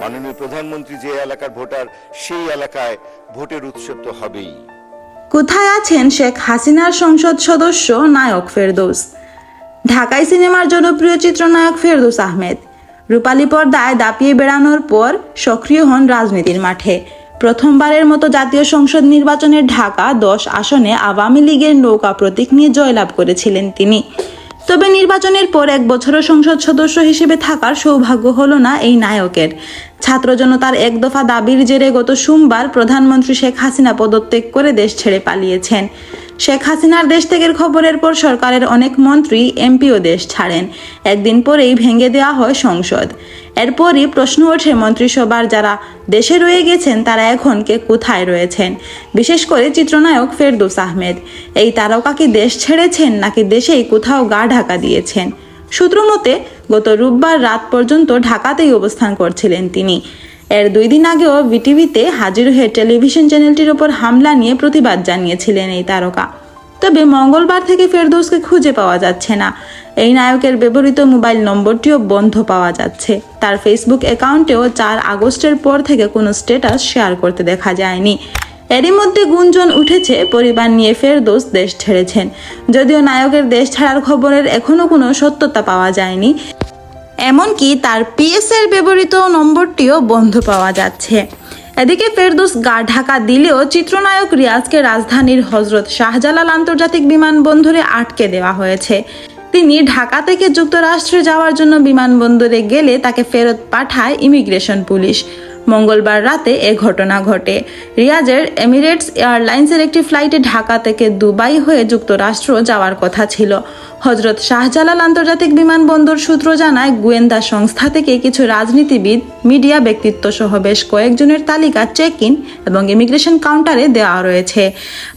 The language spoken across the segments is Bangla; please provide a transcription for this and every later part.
মাননীয় প্রধানমন্ত্রী যে এলাকার ভোটার সেই এলাকায় ভোটের উৎসব তো হবেই। কোথায় আছেন শেখ হাসিনার সংসদ সদস্য নায়ক ফেরদৌস? ঢাকায় সিনেমার জনপ্রিয় চিত্রনায়ক ফেরদৌস আহমেদ রূপালী পর্দায় দাপিয়ে বেড়ানোর পর সক্রিয় হন রাজনীতির মাঠে। প্রথমবারের মতো জাতীয় সংসদ নির্বাচনের ঢাকা 10 আসনে আওয়ামী লীগের নৌকা প্রতীক নিয়ে জয়লাভ করেছিলেন তিনি। তবে নির্বাচনের পর 1 বছরও সংসদ সদস্য হিসেবে থাকার সৌভাগ্য হলো না এই নায়কের। ছাত্র জনতার এক দফা দাবির জেরে গত সোমবার প্রধানমন্ত্রী শেখ হাসিনা পদত্যাগ করে দেশ ছেড়ে পালিয়েছেন। শেখ হাসিনার দেশ ত্যাগের খবরের পর সরকারের অনেক মন্ত্রী এমপিও দেশ ছাড়েন। একদিন পরেই ভেঙে দেওয়া হয় সংসদ। এরপরই প্রশ্ন ওঠে মন্ত্রিসভার যারা দেশে রয়ে গেছেন তারা এখন কে কোথায় রয়েছেন, বিশেষ করে চিত্রনায়ক ফেরদৌস আহমেদ। এই তারকা কি দেশ ছেড়েছেন নাকি দেশেই কোথাও গা ঢাকা দিয়েছেন? সূত্র মতে গত রোববার রাত পর্যন্ত ঢাকাতেই অবস্থান করছিলেন তিনি। এর 2 দিন আগেও বিটিভিতে হাজির হয়ে টেলিভিশন চ্যানেলটির ওপর হামলা নিয়ে প্রতিবাদ জানিয়েছিলেন এই তারকা। তবে মঙ্গলবার থেকে ফেরদৌসকে খুঁজে পাওয়া যাচ্ছে না। এই নায়কের ব্যবহৃত মোবাইল নম্বরটিও বন্ধ পাওয়া যাচ্ছে। তার ফেসবুক অ্যাকাউন্টেও 4 আগস্টের পর থেকে কোনো স্ট্যাটাস শেয়ার করতে দেখা যায়নি। এরই মধ্যে গুঞ্জন উঠেছে পরিবার নিয়ে ফেরদৌস দেশ ছেড়েছেন। যদিও নায়কের দেশ ছাড়ার খবরের এখনো কোনো সত্যতা পাওয়া যায়নি। এমনকি তার পিএসের ব্যবহৃত নম্বরটিও বন্ধ পাওয়া যাচ্ছে। এদিকে ফেরদৌস গা ঢাকা দিলেও চিত্রনায়ক রিয়াজকে রাজধানীর হজরত শাহজালাল আন্তর্জাতিক বিমানবন্দরে আটকে দেওয়া হয়েছে। তিনি ঢাকা থেকে যুক্তরাষ্ট্রে যাওয়ার জন্য বিমানবন্দরে গেলে তাকে ফেরত পাঠায় ইমিগ্রেশন পুলিশ। মঙ্গলবার রাতে এ ঘটনা ঘটে। রিয়াজের এমিরেটস এয়ারলাইন্সের একটি ফ্লাইটে ঢাকা থেকে দুবাই হয়ে যুক্তরাষ্ট্র যাওয়ার কথা ছিল। হজরত শাহজালাল আন্তর্জাতিক বিমানবন্দর সূত্র জানায়, গোয়েন্দা সংস্থা থেকে কিছু রাজনীতিবিদ, মিডিয়া ব্যক্তিত্ব সহ বেশ কয়েকজনের তালিকা চেক ইন এবং ইমিগ্রেশন কাউন্টারে দেওয়া রয়েছে।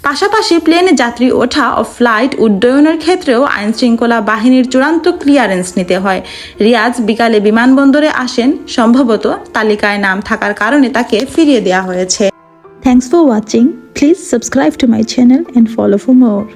পাশাপাশি প্লেনে যাত্রী ওঠা ও ফ্লাইট উড্ডয়নের ক্ষেত্রেও আইনশৃঙ্খলা বাহিনীর চূড়ান্ত ক্লিয়ারেন্স নিতে হয়। রিয়াজ বিকালে বিমানবন্দরে আসেন। সম্ভবত তালিকায় নাম থাকার কারণে তাকে ফিরিয়ে দেওয়া হয়েছে। Thanks for watching. Please subscribe to my channel and follow for more.